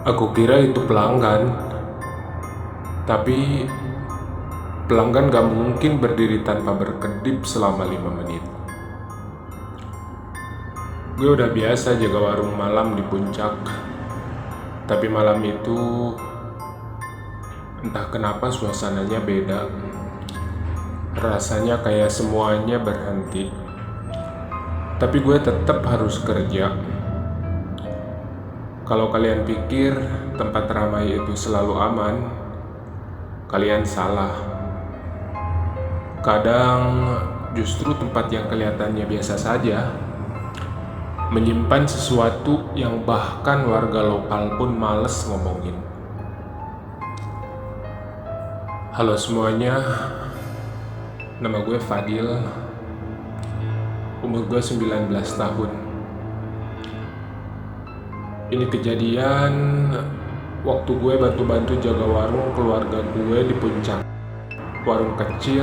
Aku kira itu pelanggan, tapi pelanggan gak mungkin berdiri tanpa berkedip selama 5 menit. Gue udah biasa jaga warung malam di puncak, tapi malam itu entah kenapa suasananya beda. Rasanya kayak semuanya berhenti, tapi gue tetap harus kerja. Kalau kalian pikir tempat ramai itu selalu aman, kalian salah. Kadang justru tempat yang kelihatannya biasa saja menyimpan sesuatu yang bahkan warga lokal pun males ngomongin. Halo semuanya, nama gue Fadil, umur gue 19 tahun. Ini kejadian waktu gue bantu-bantu jaga warung keluarga gue di puncak. Warung kecil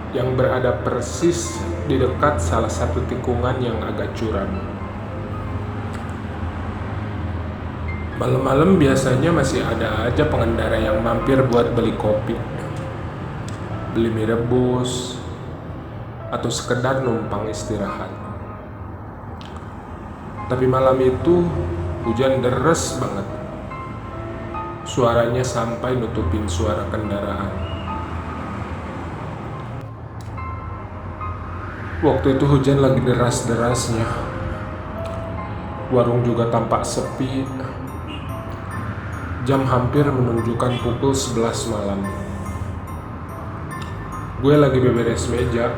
yang berada persis di dekat salah satu tikungan yang agak curam. Malam-malam biasanya masih ada aja pengendara yang mampir buat beli kopi, beli mie rebus, atau sekedar numpang istirahat. Tapi malam itu hujan deres banget. Suaranya sampai nutupin suara kendaraan. Waktu itu hujan lagi deras-derasnya. Warung juga tampak sepi. Jam hampir menunjukkan pukul 11 malam. Gue lagi beberes meja,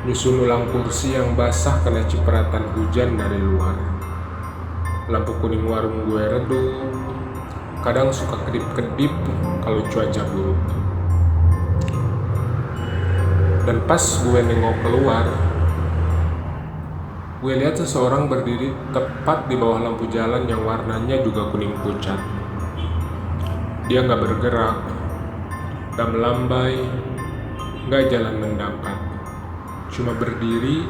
nyusun ulang kursi yang basah kena cipratan hujan dari luar. Lampu kuning warung gue redup, kadang suka kedip-kedip kalau cuaca buruk. Dan pas gue nengok keluar, gue lihat seseorang berdiri tepat di bawah lampu jalan yang warnanya juga kuning pucat. Dia gak bergerak, gak melambai, gak jalan mendakat. Cuma berdiri,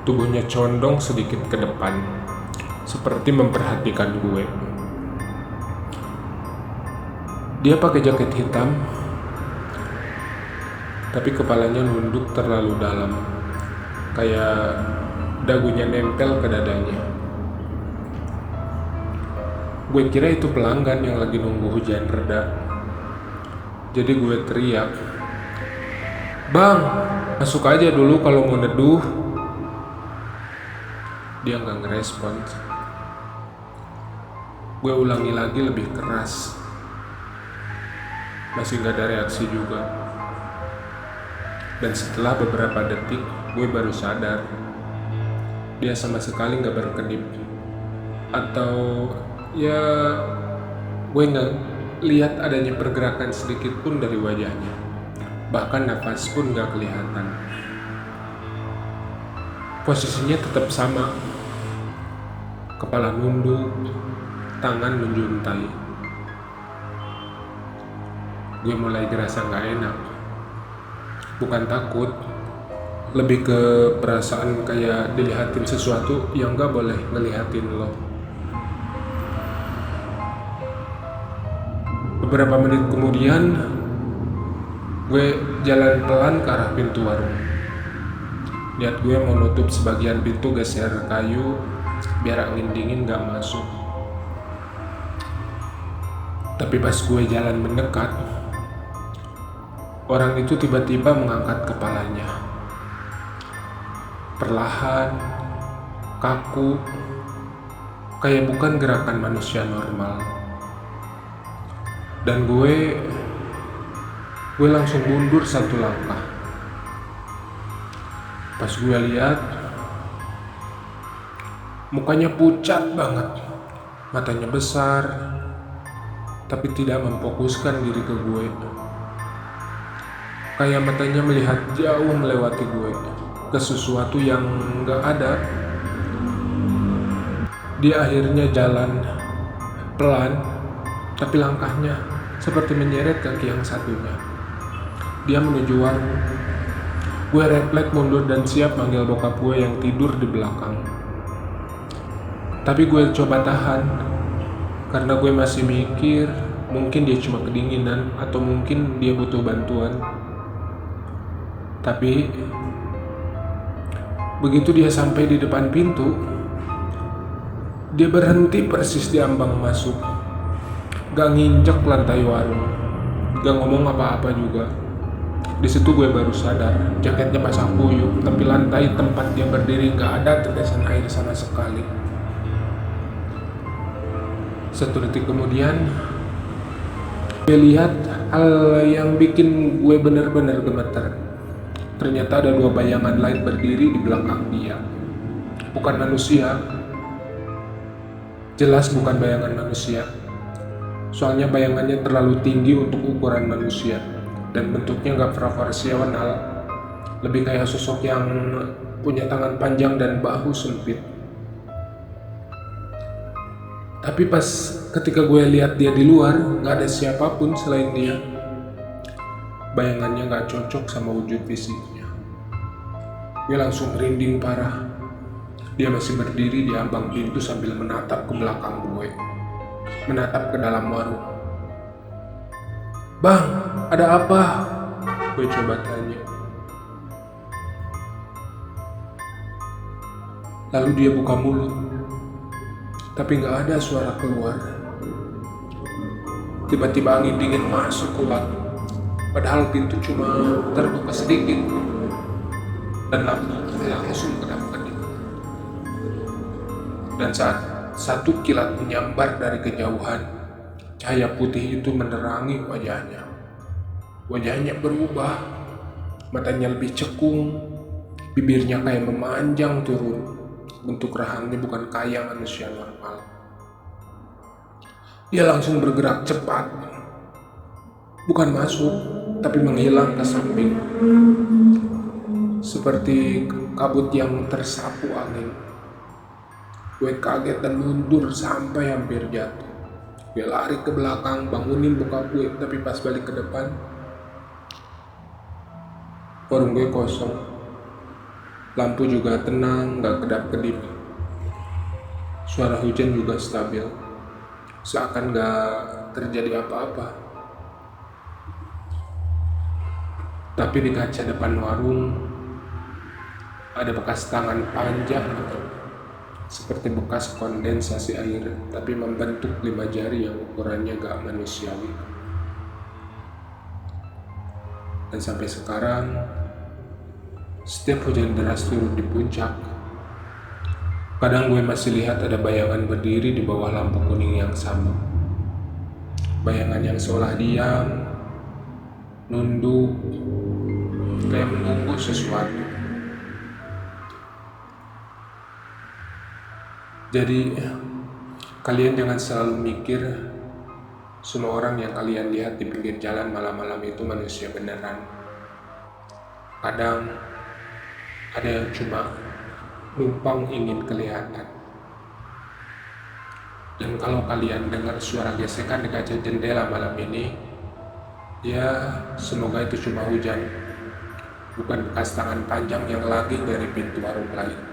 tubuhnya condong sedikit ke depan, seperti memperhatikan gue. Dia pakai jaket hitam, tapi kepalanya nunduk terlalu dalam, kayak dagunya nempel ke dadanya. Gue kira itu pelanggan yang lagi nunggu hujan reda. Jadi gue teriak, "Bang, masuk aja dulu kalau mau neduh." Dia gak ngerespon. Gue ulangi lagi lebih keras. Masih gak ada reaksi juga. Dan setelah beberapa detik, gue baru sadar dia sama sekali gak berkedip. Atau ya, gue gak lihat adanya pergerakan sedikit pun dari wajahnya. Bahkan nafas pun gak kelihatan. Posisinya tetap sama. Kepala nunduk, tangan menjuntai. Gue mulai gerasa gak enak. Bukan takut, lebih ke perasaan kayak dilihatin sesuatu yang gak boleh ngelihatin lo. Beberapa menit kemudian, gue jalan pelan ke arah pintu warung. Niat gue mau nutup sebagian pintu geser kayu biar angin dingin gak masuk. Tapi pas gue jalan mendekat, orang itu tiba-tiba mengangkat kepalanya. Perlahan, kaku, kayak bukan gerakan manusia normal. Dan gue langsung mundur satu langkah. Pas gue lihat, mukanya pucat banget, matanya besar, tapi tidak memfokuskan diri ke gue. Kayak matanya melihat jauh melewati gue, ke sesuatu yang gak ada. Dia akhirnya jalan pelan, tapi langkahnya seperti menyeret kaki yang satunya. Dia menuju warung. Gue refleks mundur dan siap manggil bokap gue yang tidur di belakang. Tapi gue coba tahan, Karena gue masih mikir, mungkin dia cuma kedinginan atau mungkin dia butuh bantuan. Tapi begitu dia sampai di depan pintu, dia berhenti persis di ambang masuk. Gak nginjek lantai warung, gak ngomong apa-apa juga. Di situ gue baru sadar, jaketnya basah kuyup, tapi lantai tempat dia berdiri gak ada tetesan air sama sekali. 1 detik kemudian, gue lihat hal yang bikin gue bener-bener gemeter. Ternyata ada 2 bayangan lain berdiri di belakang dia. Bukan manusia, jelas bukan bayangan manusia. Soalnya bayangannya terlalu tinggi untuk ukuran manusia. Dan bentuknya gak proporsional, lebih kayak sosok yang punya tangan panjang dan bahu sempit. Tapi pas ketika gue lihat dia di luar, gak ada siapapun selain dia. Bayangannya gak cocok sama wujud fisiknya. Gue langsung merinding parah. Dia masih berdiri di ambang pintu sambil menatap ke belakang gue, menatap ke dalam warung. "Bang, ada apa?" Gue coba tanya. Lalu dia buka mulut, tapi gak ada suara keluar. Tiba-tiba angin dingin masuk kuat, padahal pintu cuma terbuka sedikit, dan lampu langsung kedap-kedip. Dan saat satu kilat menyambar dari kejauhan, cahaya putih itu menerangi wajahnya. Wajahnya berubah, matanya lebih cekung, bibirnya kayak memanjang turun. Bentuk rahangnya bukan kayak manusia normal. Dia langsung bergerak cepat, bukan masuk, tapi menghilang ke samping, seperti kabut yang tersapu angin. Gue kaget dan mundur sampai hampir jatuh. Gue lari ke belakang, bangunin bokap gue, tapi pas balik ke depan, warung gue kosong. Lampu juga tenang, gak kedap-kedip. Suara hujan juga stabil, seakan gak terjadi apa-apa. Tapi di kaca depan warung ada bekas tangan panjang, seperti bekas kondensasi air, tapi membentuk 5 jari yang ukurannya gak manusiawi. Dan sampai sekarang, setiap hujan deras turun di puncak, kadang gue masih lihat ada bayangan berdiri di bawah lampu kuning yang sama. Bayangan yang seolah diam, nunduk, kayak menunggu sesuatu. Jadi, kalian jangan selalu mikir semua orang yang kalian lihat di pinggir jalan malam-malam itu manusia beneran. Kadang ada yang cuma numpang ingin kelihatan. Dan kalau kalian dengar suara gesekan di kaca jendela malam ini, ya semoga itu cuma hujan, bukan bekas tangan panjang yang lagi dari pintu warung lain.